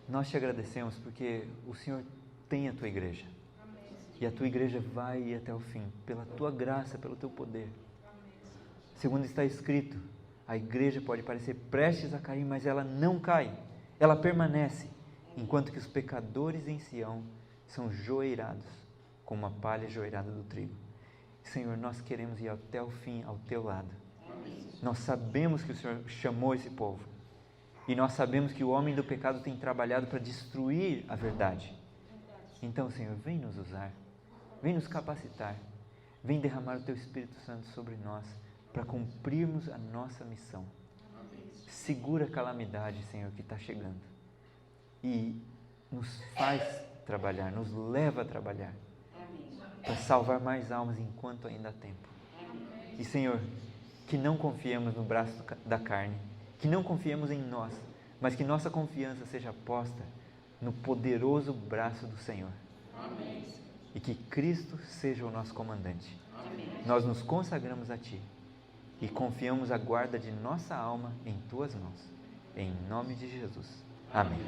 nós te agradecemos porque o Senhor tem a tua igreja. Amém. E a tua igreja vai até o fim, pela tua graça, pelo teu poder. Amém. Segundo está escrito, a igreja pode parecer prestes a cair, mas ela não cai, ela permanece, enquanto que os pecadores em Sião são joeirados, como a palha joeirada do trigo. Senhor, nós queremos ir até o fim, ao teu lado. Amém. Nós sabemos que o Senhor chamou esse povo, e nós sabemos que o homem do pecado tem trabalhado para destruir a verdade. Então, Senhor, vem nos usar, vem nos capacitar, vem derramar o teu Espírito Santo sobre nós, para cumprirmos a nossa missão. Segura a calamidade, Senhor, que está chegando, e nos faz trabalhar, nos leva a trabalhar, para salvar mais almas enquanto ainda há tempo. E, Senhor, que não confiemos no braço da carne, que não confiemos em nós, mas que nossa confiança seja posta no poderoso braço do Senhor. Amém. E que Cristo seja o nosso comandante. Amém. Nós nos consagramos a Ti e confiamos a guarda de nossa alma em Tuas mãos. Em nome de Jesus. Amém.